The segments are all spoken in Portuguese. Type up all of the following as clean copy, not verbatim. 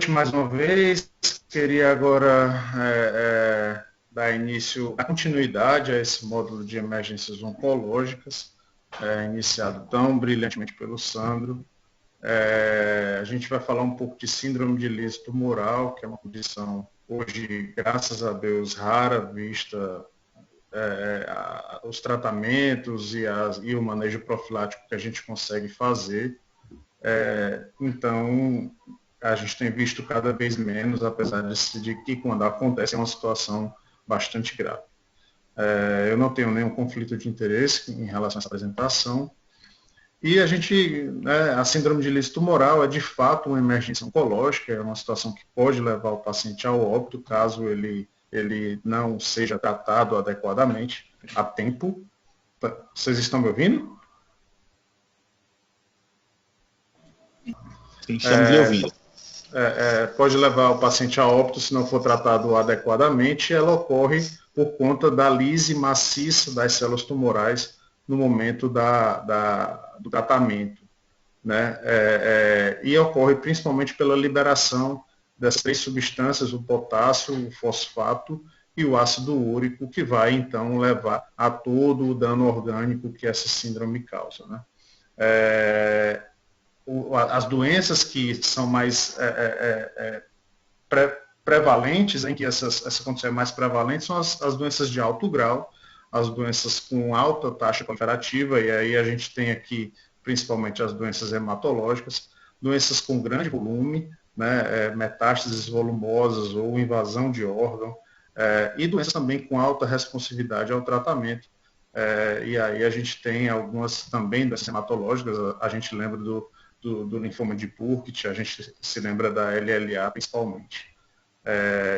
noite mais uma vez. Queria agora dar início, a continuidade a esse módulo de emergências oncológicas, iniciado tão brilhantemente pelo Sandro. A gente vai falar um pouco de síndrome de Liz tumoral, que é uma condição hoje, graças a Deus, rara, vista os tratamentos e o manejo profilático que a gente consegue fazer. Então, a gente tem visto cada vez menos, apesar de que quando acontece é uma situação bastante grave. Eu não tenho nenhum conflito de interesse em relação a essa apresentação. E a síndrome de Liz tumoral é de fato uma emergência oncológica, é uma situação que pode levar o paciente ao óbito, caso ele não seja tratado adequadamente a tempo. Vocês estão me ouvindo? Sim, estamos lhe ouvindo. Pode levar o paciente a óbito se não for tratado adequadamente. Ela ocorre por conta da lise maciça das células tumorais no momento do tratamento, né? E ocorre principalmente pela liberação das 3 substâncias, o potássio, o fosfato e o ácido úrico, que vai então levar a todo o dano orgânico que essa síndrome causa, né? As doenças que são mais prevalentes, em que essa condição é mais prevalente, são as doenças de alto grau, as doenças com alta taxa proliferativa, e aí a gente tem aqui principalmente as doenças hematológicas, doenças com grande volume, né, metástases volumosas ou invasão de órgão, e doenças também com alta responsividade ao tratamento. E aí a gente tem algumas também doenças hematológicas, a gente lembra do linfoma de Burkitt, a gente se lembra da LLA principalmente.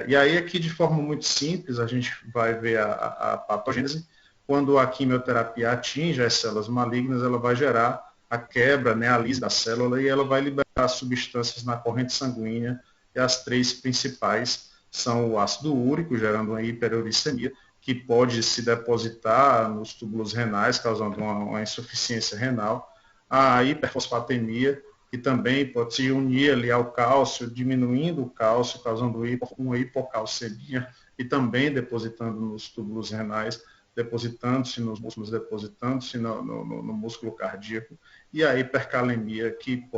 E aí aqui de forma muito simples a gente vai ver a patogênese. Quando a quimioterapia atinge as células malignas, ela vai gerar a quebra, né, a lise da célula, e ela vai liberar substâncias na corrente sanguínea, e as 3 principais são o ácido úrico, gerando uma hiperuricemia, que pode se depositar nos túbulos renais, causando uma insuficiência renal, a hiperfosfatemia, que também pode se unir ali ao cálcio, diminuindo o cálcio, causando uma hipocalcemia, e também depositando nos túbulos renais, depositando-se nos músculos, depositando-se no músculo cardíaco, e a hipercalemia, que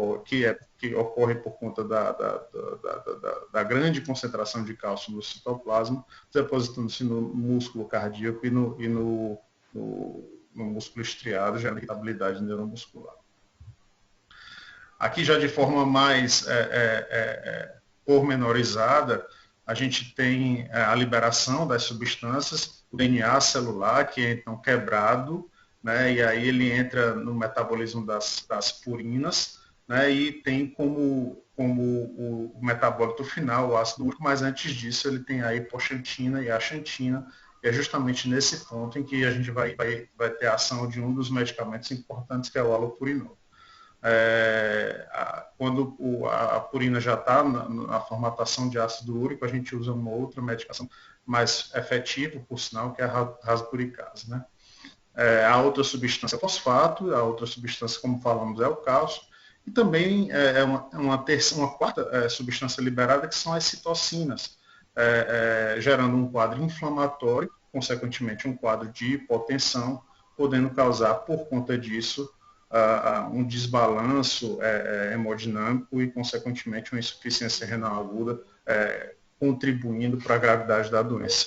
ocorre por conta da grande concentração de cálcio no citoplasma, depositando-se no músculo cardíaco e no músculo estriado, gerando irritabilidade neuromuscular. Aqui já de forma mais pormenorizada, a gente tem a liberação das substâncias, o DNA celular, que é então quebrado, né, e aí ele entra no metabolismo das purinas, né, e tem como o metabólito final, o ácido úrico, mas antes disso ele tem a hipoxantina e a xantina, e é justamente nesse ponto em que a gente vai ter a ação de um dos medicamentos importantes, que é o allopurinol. Quando a purina já está na formatação de ácido úrico, a gente usa uma outra medicação mais efetiva, por sinal, que é a rasburicase, né? A outra substância é o fosfato, a outra substância, como falamos, é o cálcio, e também uma quarta substância liberada, que são as citocinas, gerando um quadro inflamatório, consequentemente um quadro de hipotensão, podendo causar, por conta disso, um desbalanço hemodinâmico e, consequentemente, uma insuficiência renal aguda, contribuindo para a gravidade da doença.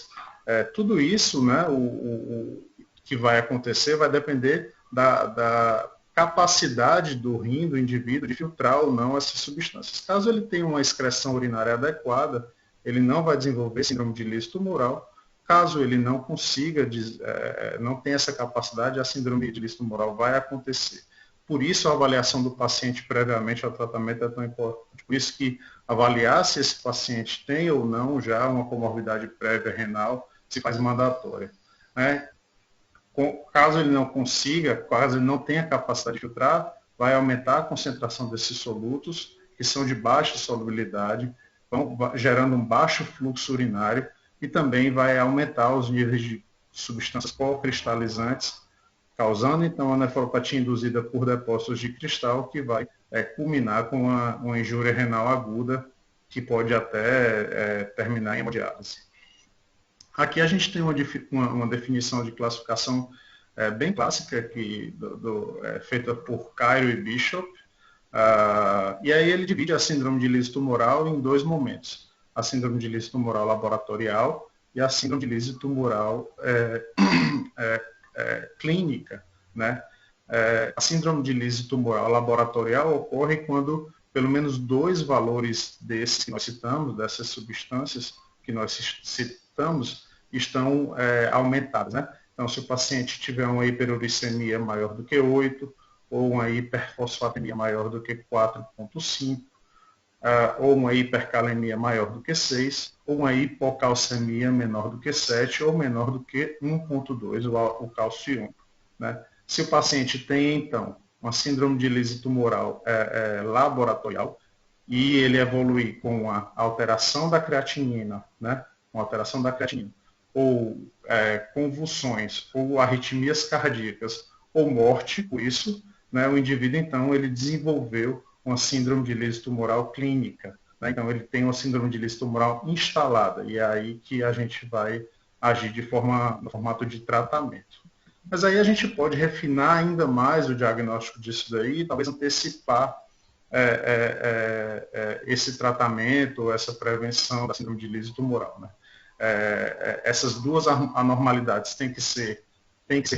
Tudo isso, né, o que vai acontecer vai depender da capacidade do rim do indivíduo de filtrar ou não essas substâncias. Caso ele tenha uma excreção urinária adequada, ele não vai desenvolver síndrome de Liz tumoral. Caso ele não consiga, não tenha essa capacidade, a síndrome de Liz tumoral vai acontecer. Por isso a avaliação do paciente previamente ao tratamento é tão importante. Por isso que avaliar se esse paciente tem ou não já uma comorbidade prévia renal se faz mandatória, né? Caso ele não consiga, caso ele não tenha capacidade de filtrar, vai aumentar a concentração desses solutos, que são de baixa solubilidade, vão gerando um baixo fluxo urinário, e também vai aumentar os níveis de substâncias cocristalizantes, causando então a nefropatia induzida por depósitos de cristal, que vai culminar com uma injúria renal aguda, que pode até terminar em hemodiálise. Aqui a gente tem uma definição de classificação bem clássica, feita por Cairo e Bishop, e aí ele divide a síndrome de lise tumoral em dois momentos: a síndrome de lise tumoral laboratorial e a síndrome de lise tumoral clínica, né? A síndrome de lise tumoral laboratorial ocorre quando pelo menos 2 valores desses que nós citamos, dessas substâncias que nós citamos, estão aumentados, né? Então, se o paciente tiver uma hiperuricemia maior do que 8, ou uma hiperfosfatemia maior do que 4,5, ou uma hipercalemia maior do que 6, ou uma hipocalcemia menor do que 7, ou menor do que 1,2, o cálcio iônico, né? Se o paciente tem, então, uma síndrome de lise tumoral laboratorial, e ele evoluir com a alteração da creatinina, né? Uma alteração da creatinina, ou convulsões, ou arritmias cardíacas, ou morte, por isso, né, o indivíduo, então, ele desenvolveu uma síndrome de lise tumoral clínica, né? Então, ele tem uma síndrome de lise tumoral instalada, e é aí que a gente vai agir no formato de tratamento. Mas aí a gente pode refinar ainda mais o diagnóstico disso daí, talvez antecipar esse tratamento, essa prevenção da síndrome de lise tumoral, né? Essas duas anormalidades têm que ser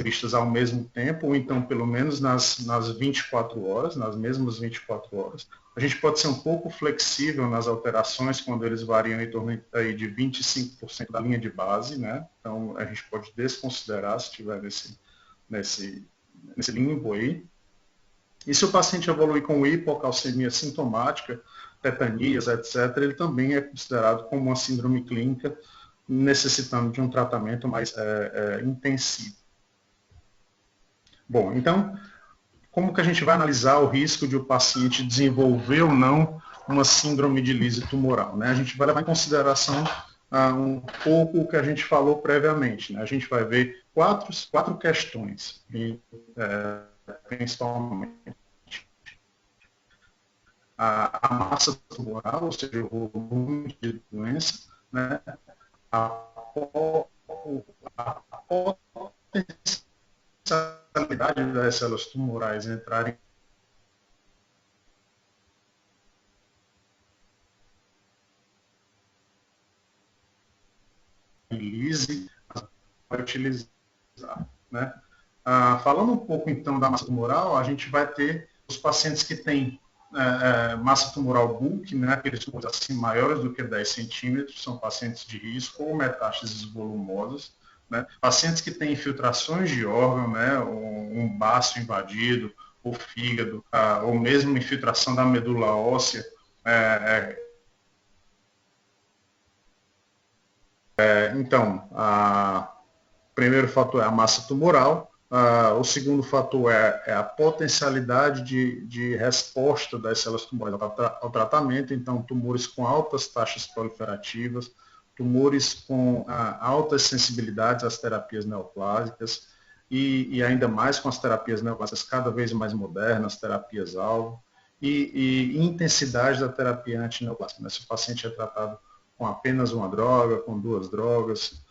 vistas ao mesmo tempo, ou então pelo menos nas 24 horas, nas mesmas 24 horas. A gente pode ser um pouco flexível nas alterações, quando eles variam em torno aí de 25% da linha de base, né? Então a gente pode desconsiderar se estiver nesse limbo aí. E se o paciente evoluir com hipocalcemia sintomática, tetanias, etc., ele também é considerado como uma síndrome clínica, necessitando de um tratamento mais intensivo. Bom, então, como que a gente vai analisar o risco de o paciente desenvolver ou não uma síndrome de lise tumoral, né? A gente vai levar em consideração um pouco o que a gente falou previamente, né? A gente vai ver quatro questões, principalmente a massa tumoral, ou seja, o volume de doença, né? A potencialidade das células tumorais entrarem em lise, vai utilizar, né? Falando um pouco então da massa tumoral, a gente vai ter os pacientes que têm massa tumoral bulk, né, aqueles tumores assim maiores do que 10 centímetros, são pacientes de risco, ou metástases volumosas, né, pacientes que têm infiltrações de órgão, né, um baço invadido, ou fígado, ou mesmo infiltração da medula óssea. Então, o primeiro fator é a massa tumoral. O segundo fator é a potencialidade de resposta das células tumorais ao tratamento, então tumores com altas taxas proliferativas, tumores com altas sensibilidades às terapias neoplásicas e ainda mais com as terapias neoplásicas cada vez mais modernas, terapias-alvo, e intensidade da terapia antineoplásica, né? Se o paciente é tratado com apenas uma droga, com 2 drogas,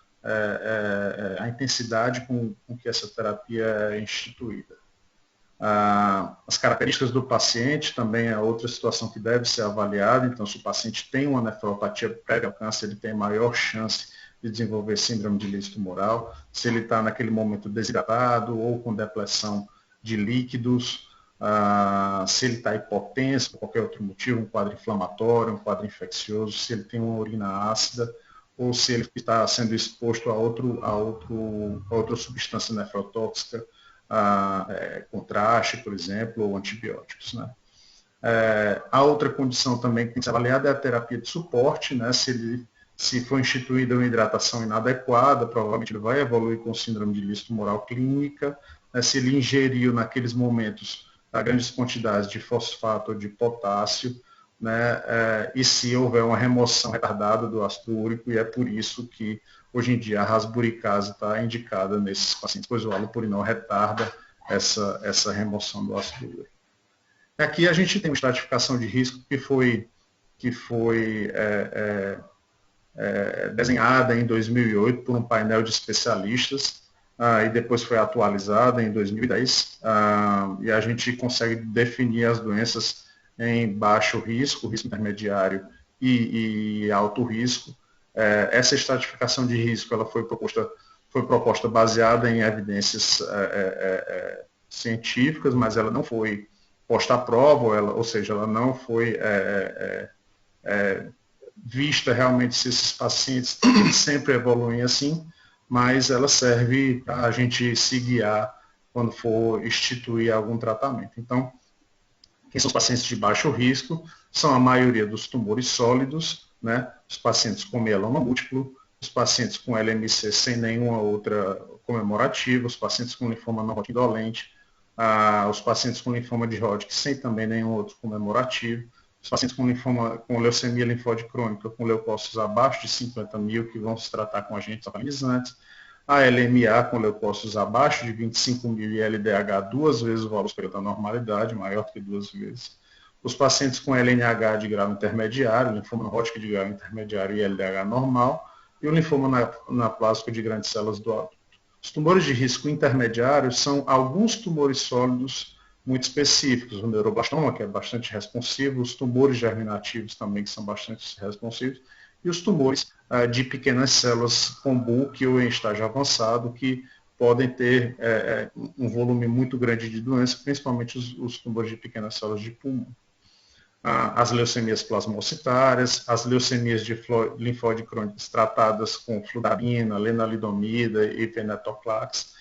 a intensidade com que essa terapia é instituída. As características do paciente também é outra situação que deve ser avaliada. Então, se o paciente tem uma nefropatia prévia ao câncer, ele tem maior chance de desenvolver síndrome de lise tumoral. Se ele está naquele momento desidratado ou com depressão de líquidos, se ele está hipotenso por qualquer outro motivo, um quadro inflamatório, um quadro infeccioso, se ele tem uma urina ácida, ou se ele está sendo exposto a outra substância nefrotóxica, contraste, por exemplo, ou antibióticos, né? A outra condição também que tem que ser avaliada é a terapia de suporte, né? Se for instituída uma hidratação inadequada, provavelmente ele vai evoluir com síndrome de lise tumoral clínica, né? Se ele ingeriu naqueles momentos grandes quantidades de fosfato ou de potássio, né, e se houver uma remoção retardada do ácido úrico, e é por isso que hoje em dia a rasburicase está indicada nesses pacientes, pois o allopurinol retarda essa remoção do ácido úrico. Aqui a gente tem uma estratificação de risco que foi que foi desenhada em 2008 por um painel de especialistas e depois foi atualizada em 2010 e a gente consegue definir as doenças em baixo risco, risco intermediário e alto risco. Essa estratificação de risco ela foi proposta baseada em evidências científicas, mas ela não foi posta à prova, ou seja, ela não foi vista realmente se esses pacientes sempre evoluem assim, mas ela serve para a gente se guiar quando for instituir algum tratamento. Então, quem são os pacientes de baixo risco? São a maioria dos tumores sólidos, né? Os pacientes com mieloma múltiplo, os pacientes com LMC sem nenhuma outra comemorativa, os pacientes com linfoma não Hodgkin indolente, os pacientes com linfoma de Hodgkin sem também nenhum outro comemorativo, os pacientes com leucemia linfóide crônica com leucócitos abaixo de 50 mil que vão se tratar com agentes estabilizantes, a LMA com leucócitos abaixo de 25 mil e LDH 2 vezes o valor superior da normalidade, maior do que 2 vezes. Os pacientes com LNH de grau intermediário, linfoma Hodgkin de grau intermediário e LDH normal, e o linfoma anaplásico de grandes células do adulto. Os tumores de risco intermediário são alguns tumores sólidos muito específicos, o neuroblastoma, que é bastante responsivo, os tumores germinativos também, que são bastante responsivos, e os tumores de pequenas células com bulk ou em estágio avançado, que podem ter um volume muito grande de doença, principalmente os tumores de pequenas células de pulmão. As leucemias plasmocitárias, as leucemias de linfóide crônicas tratadas com fludarabina, lenalidomida e venetoclax,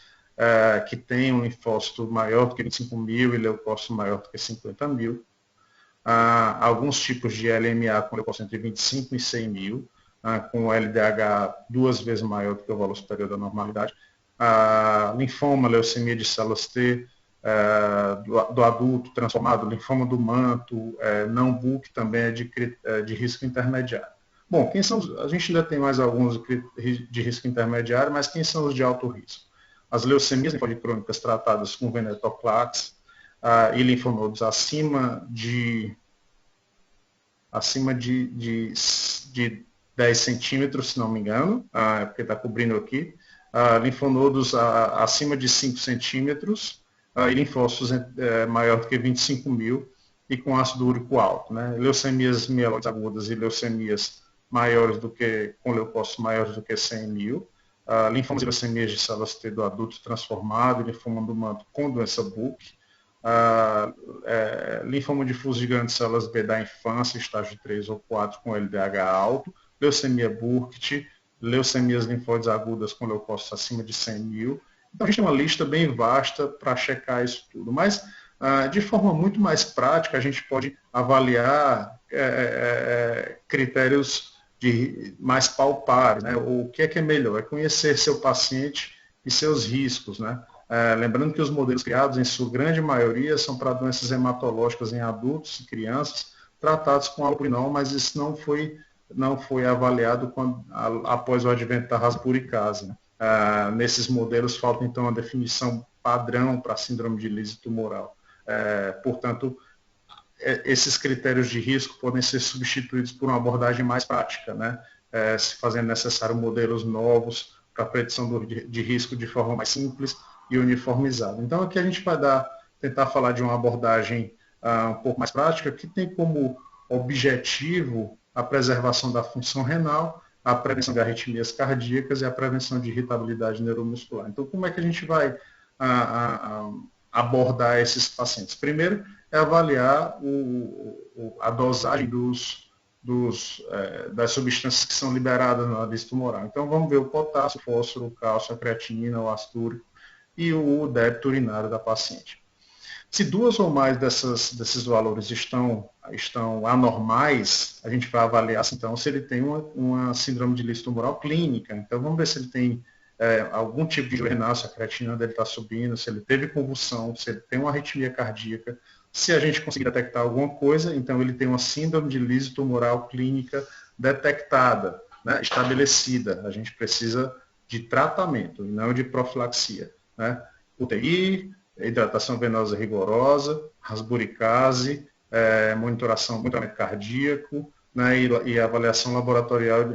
que tem um linfócito maior do que 25 mil e leucócito maior do que 50 mil. Alguns tipos de LMA com leucócito entre 25 e 100 mil, com LDH 2 vezes maior do que o valor superior da normalidade. Linfoma, leucemia de células T, do adulto transformado, linfoma do manto, não bulk também é de risco intermediário. Bom, a gente ainda tem mais alguns de risco intermediário, mas quem são os de alto risco? As leucemias crônicas tratadas com venetoclax e linfonodos acima de 10 centímetros, se não me engano, porque está cobrindo aqui, linfonodos acima de 5 centímetros, e linfócitos maior do que 25 mil e com ácido úrico alto. Né? Leucemias mieloides agudas e leucemias com leucócitos maiores do que 100 mil. Linfomas e leucemias de células T do adulto transformado, linfoma do manto com doença bulk. Linfoma difuso de grandes células B da infância, estágio 3 ou 4 com LDH alto. Leucemia Burkitt, leucemias linfóides agudas com leucócitos acima de 100 mil. Então, a gente tem uma lista bem vasta para checar isso tudo, mas de forma muito mais prática, a gente pode avaliar critérios mais palpáveis. Né? O que é melhor? É conhecer seu paciente e seus riscos. Né? Lembrando que os modelos criados, em sua grande maioria, são para doenças hematológicas em adultos e crianças, tratados com allopurinol, mas isso não foi avaliado após o advento da rasburicase. Né? Nesses modelos falta então a definição padrão para a síndrome de lise tumoral. Portanto, esses critérios de risco podem ser substituídos por uma abordagem mais prática, né? Se fazendo necessário modelos novos para a predição de risco de forma mais simples e uniformizada. Então, aqui a gente vai tentar falar de uma abordagem um pouco mais prática, que tem como objetivo a preservação da função renal, a prevenção de arritmias cardíacas e a prevenção de irritabilidade neuromuscular. Então, como é que a gente vai abordar esses pacientes? Primeiro, é avaliar a dosagem das substâncias que são liberadas na lista tumoral. Então, vamos ver o potássio, o fósforo, o cálcio, a creatinina, o ácido úrico e o débito urinário da paciente. Se duas ou mais desses valores estão anormais, a gente vai avaliar então, se ele tem uma síndrome de lise tumoral clínica. Então, vamos ver se ele tem algum tipo de renal, se a creatina dele está subindo, se ele teve convulsão, se ele tem uma arritmia cardíaca. Se a gente conseguir detectar alguma coisa, então ele tem uma síndrome de lise tumoral clínica detectada, né, estabelecida. A gente precisa de tratamento, e não de profilaxia. Né? UTI, hidratação venosa rigorosa, rasburicase, monitoramento cardíaco, né, e avaliação laboratorial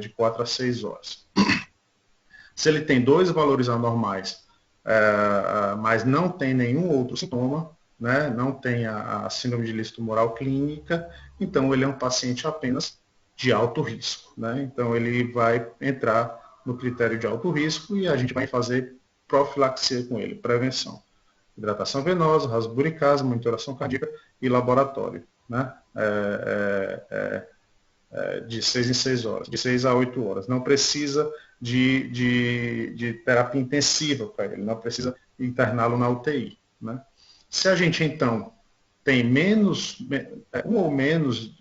de 4 a 6 horas. Se ele tem 2 valores anormais, mas não tem nenhum outro sintoma, né, não tem a síndrome de ilícito tumoral clínica, então ele é um paciente apenas de alto risco, né? Então ele vai entrar no critério de alto risco e a gente vai fazer profilaxia com ele, prevenção. Hidratação venosa, rasburicase, monitoração cardíaca e laboratório, né? De 6 em 6 horas, de 6 a 8 horas. Não precisa de terapia intensiva para ele, não precisa interná-lo na UTI, né? Se a gente, então, tem um ou menos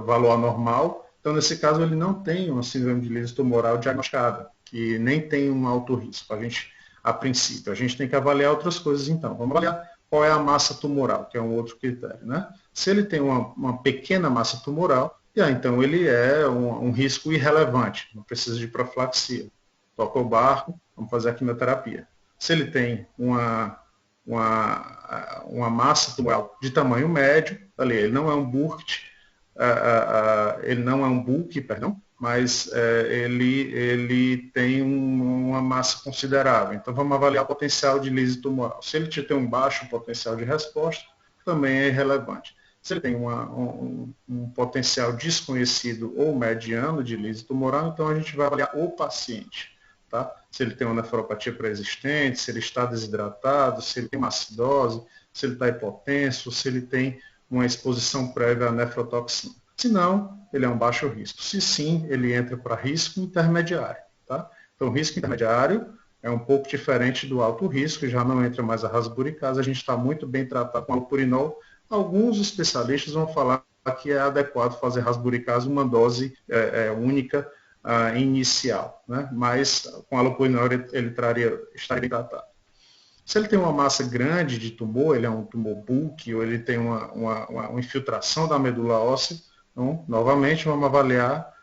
valor anormal, então, nesse caso, ele não tem uma síndrome de ilícito tumoral diagnosticada, que nem tem um alto risco. A princípio, a gente tem que avaliar outras coisas, então. Vamos avaliar qual é a massa tumoral, que é um outro critério, né? Se ele tem uma pequena massa tumoral, então ele é um risco irrelevante, não precisa de profilaxia. Toca o barco, vamos fazer a quimioterapia. Se ele tem uma massa tumoral de tamanho médio, ali, ele não é um Burkitt, ele não é um Bulk, perdão, mas ele tem uma massa considerável. Então vamos avaliar o potencial de lise tumoral. Se ele tem um baixo potencial de resposta, também é irrelevante. Se ele tem um potencial desconhecido ou mediano de lise tumoral, então a gente vai avaliar o paciente. Tá? Se ele tem uma nefropatia pré-existente, se ele está desidratado, se ele tem uma acidose, se ele está hipotenso, se ele tem uma exposição prévia à nefrotoxina. Se não, ele é um baixo risco. Se sim, ele entra para risco intermediário. Tá? Então, risco intermediário é um pouco diferente do alto risco, já não entra mais a rasburicase, a gente está muito bem tratado com allopurinol. Alguns especialistas vão falar que é adequado fazer rasburicase uma dose única inicial, né? Mas com allopurinol ele estaria bem tratado. Se ele tem uma massa grande de tumor, ele é um tumor bulk, ou ele tem uma infiltração da medula óssea, então, novamente, vamos avaliar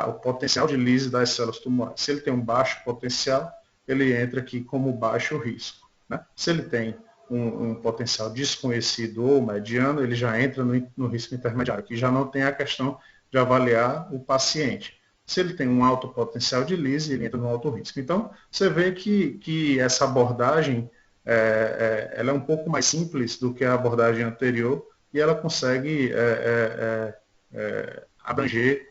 o potencial de lise das células tumorais. Se ele tem um baixo potencial, ele entra aqui como baixo risco, né? Se ele tem um potencial desconhecido ou mediano, ele já entra no risco intermediário, que já não tem a questão de avaliar o paciente. Se ele tem um alto potencial de lise, ele entra no alto risco. Então, você vê que essa abordagem ela é um pouco mais simples do que a abordagem anterior e ela consegue abranger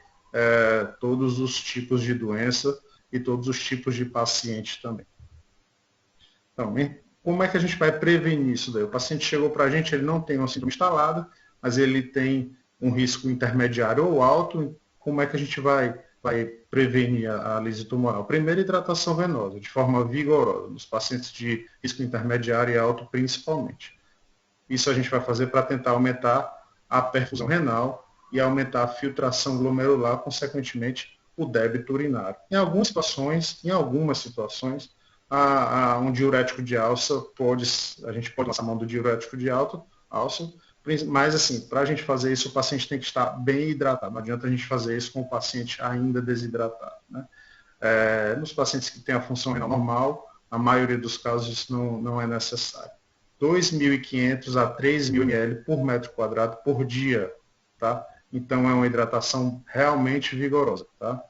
todos os tipos de doença e todos os tipos de paciente também. Então, como é que a gente vai prevenir isso daí? O paciente chegou para a gente, ele não tem uma síndrome instalada, mas ele tem um risco intermediário ou alto. Como é que a gente vai prevenir a lise tumoral? Primeiro, hidratação venosa, de forma vigorosa, nos pacientes de risco intermediário e alto principalmente. Isso a gente vai fazer para tentar aumentar a perfusão renal e aumentar a filtração glomerular, consequentemente o débito urinário. Em algumas situações, um diurético de alça a gente pode lançar mão do diurético de alça, mas assim, para a gente fazer isso, o paciente tem que estar bem hidratado. Não adianta a gente fazer isso com o paciente ainda desidratado, né? Nos pacientes que têm a função renal normal, na maioria dos casos isso não é necessário. 2.500 a 3.000 ml por metro quadrado por dia, tá? Então é uma hidratação realmente vigorosa, tá?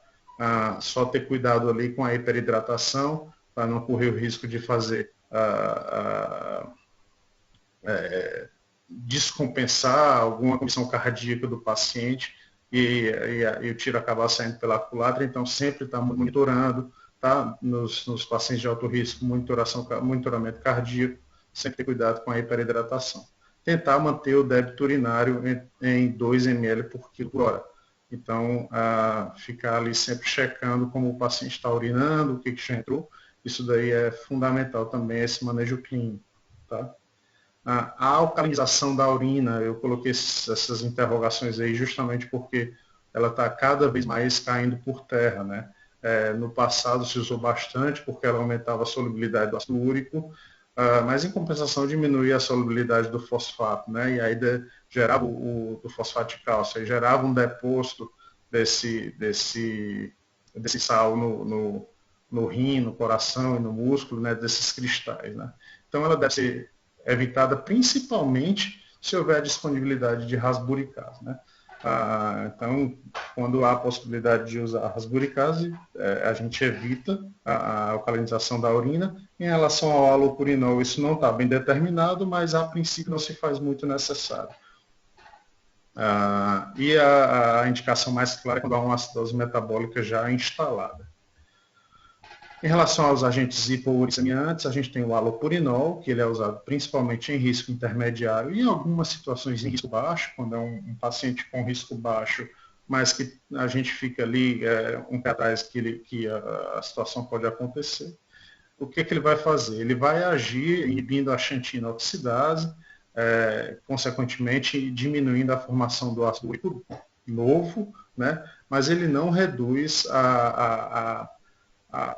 Só ter cuidado ali com a hiperidratação, para não correr o risco de fazer descompensar alguma condição cardíaca do paciente e o tiro acabar saindo pela culatra. Então, sempre está monitorando, tá? Nos pacientes de alto risco, monitoramento cardíaco, sempre ter cuidado com a hiperidratação. Tentar manter o débito urinário em 2 ml por quilo por hora. Então, ficar ali sempre checando como o paciente está urinando, o que já entrou. Isso daí é fundamental também, esse manejo clínico. Tá? A alcalinização da urina, eu coloquei essas interrogações aí justamente porque ela está cada vez mais caindo por terra, né? No passado se usou bastante porque ela aumentava a solubilidade do ácido úrico, mas em compensação diminuía a solubilidade do fosfato, né? E aí gerava do fosfato de cálcio, aí gerava um depósito desse sal no rim, no coração e no músculo, né, desses cristais, né? Então ela deve ser evitada principalmente se houver disponibilidade de rasburicase, né? Então, quando há a possibilidade de usar a rasburicase, a gente evita a alcalinização da urina. Em relação ao halopurinol, isso não está bem determinado, mas a princípio não se faz muito necessário. E a indicação mais clara é quando há uma acidose metabólica já instalada. Em relação aos agentes hipouricemiantes, a gente tem o halopurinol, que ele é usado principalmente em risco intermediário e em algumas situações em risco baixo, quando é um paciente com risco baixo, mas que a gente fica ali um pé atrás que a situação pode acontecer. O que ele vai fazer? Ele vai agir inibindo a xantina oxidase, consequentemente diminuindo a formação do ácido úrico novo, né? Mas ele não reduz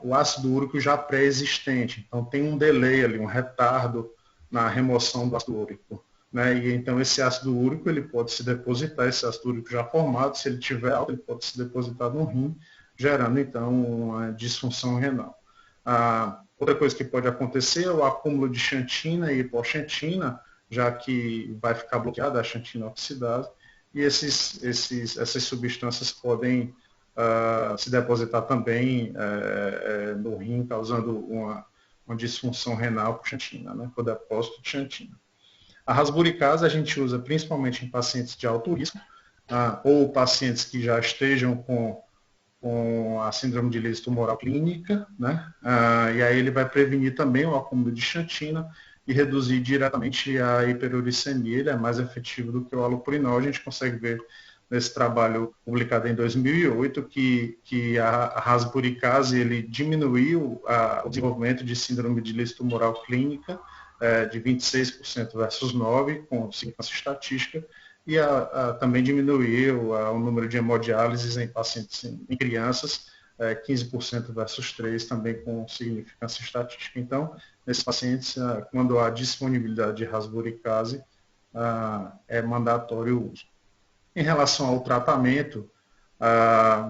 o ácido úrico já pré-existente. Então tem um delay ali, um retardo na remoção do ácido úrico. Né? E então esse ácido úrico ele pode se depositar, esse ácido úrico já formado, se ele tiver alto, ele pode se depositar no rim, gerando então uma disfunção renal. Outra coisa que pode acontecer é o acúmulo de xantina e hipoxantina, já que vai ficar bloqueada a xantina oxidase, e essas substâncias podem se depositar também no rim, causando uma disfunção renal por xantina, né, por depósito de xantina. A rasburicase a gente usa principalmente em pacientes de alto risco, ou pacientes que já estejam com a síndrome de lise tumoral clínica, né, e aí ele vai prevenir também o acúmulo de xantina e reduzir diretamente a hiperuricemia. Ele é mais efetivo do que o halopurinol. A gente consegue ver nesse trabalho publicado em 2008, que a rasburicase ele diminuiu o desenvolvimento de síndrome de lise tumoral clínica de 26% versus 9%, com significância estatística, e também diminuiu o número de hemodiálises em pacientes, em crianças, 15% versus 3%, também com significância estatística. Então, nesses pacientes, quando há disponibilidade de rasburicase, é mandatório o uso. Em relação ao tratamento,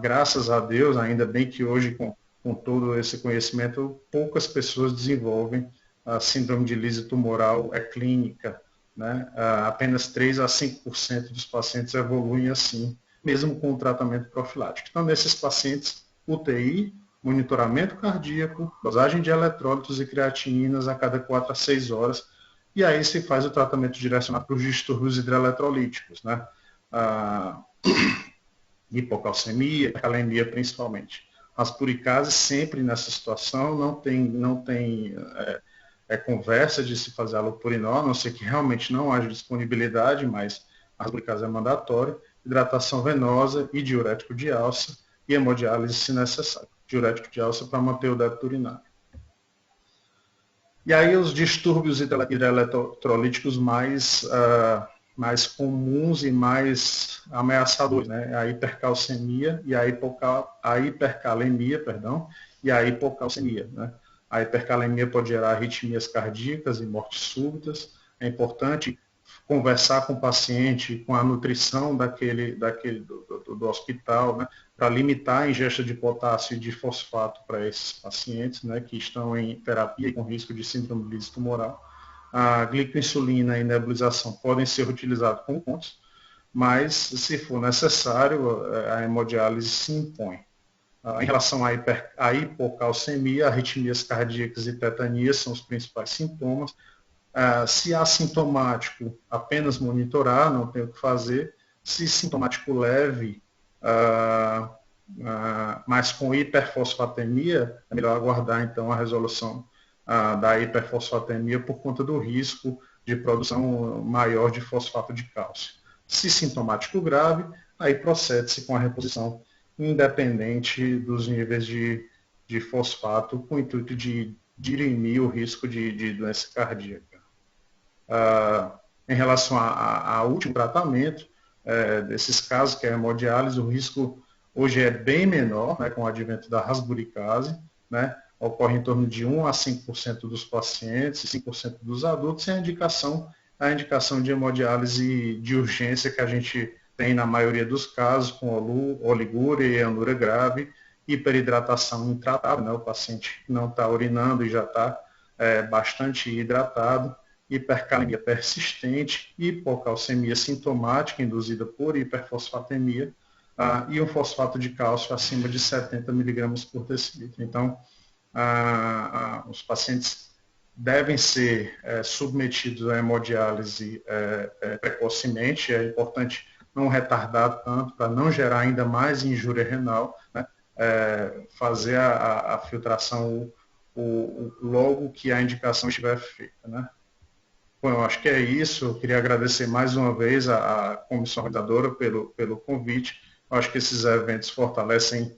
graças a Deus, ainda bem que hoje, com todo esse conhecimento, poucas pessoas desenvolvem a síndrome de lise tumoral clínica, né? Apenas 3 a 5% dos pacientes evoluem assim, mesmo com o tratamento profilático. Então, nesses pacientes, UTI, monitoramento cardíaco, dosagem de eletrólitos e creatininas a cada 4 a 6 horas, e aí se faz o tratamento direcionado para os distúrbios hidroeletrolíticos, né? Hipocalcemia, hipercalemia principalmente. Rasburicase sempre nessa situação não tem conversa de se fazer halopurinol, a não ser que realmente não haja disponibilidade, mas a rasburicase é mandatória, hidratação venosa e diurético de alça e hemodiálise se necessário. Diurético de alça para manter o débito urinário. E aí os distúrbios hidroeletrolíticos mais comuns e mais ameaçadores, né? A hipercalcemia e a hipercalemia, e a hipocalcemia, né? A hipercalemia pode gerar arritmias cardíacas e mortes súbitas. É importante conversar com o paciente, com a nutrição do hospital, né, para limitar a ingesta de potássio e de fosfato para esses pacientes, né, que estão em terapia e com risco de síndrome de lise tumoral. A glicoinsulina e nebulização podem ser utilizados como pontos, mas, se for necessário, a hemodiálise se impõe. Em relação à hipocalcemia, arritmias cardíacas e tetanias são os principais sintomas. Se assintomático, apenas monitorar, não tem o que fazer. Se sintomático leve, mas com hiperfosfatemia, é melhor aguardar então a resolução da hiperfosfatemia por conta do risco de produção maior de fosfato de cálcio. Se sintomático grave, aí procede-se com a reposição independente dos níveis de fosfato, com o intuito de dirimir o risco de doença cardíaca. Em relação ao último tratamento desses casos, que é a hemodiálise, o risco hoje é bem menor, né, com o advento da rasburicase, né, ocorre em torno de 1 a 5% dos pacientes, 5% dos adultos, e a indicação de hemodiálise de urgência que a gente tem na maioria dos casos, com oligúria e anúria grave, hiperidratação intratável, né, o paciente não está urinando e já está bastante hidratado, hipercalemia persistente, hipocalcemia sintomática induzida por hiperfosfatemia e um fosfato de cálcio acima de 70 miligramas por decilitro. Então, os pacientes devem ser submetidos à hemodiálise precocemente. É importante não retardar tanto para não gerar ainda mais injúria renal, né? Fazer a filtração logo que a indicação estiver feita, né? Bom, eu acho que é isso. Eu queria agradecer mais uma vez à comissão organizadora pelo convite. Eu acho que esses eventos fortalecem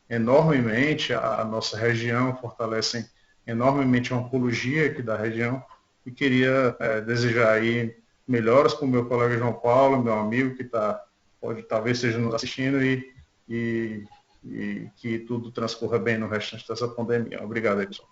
enormemente a nossa região, fortalecem enormemente a oncologia aqui da região, e queria desejar aí melhoras para o meu colega João Paulo, meu amigo que pode talvez esteja nos assistindo, e que tudo transcorra bem no restante dessa pandemia. Obrigado, pessoal.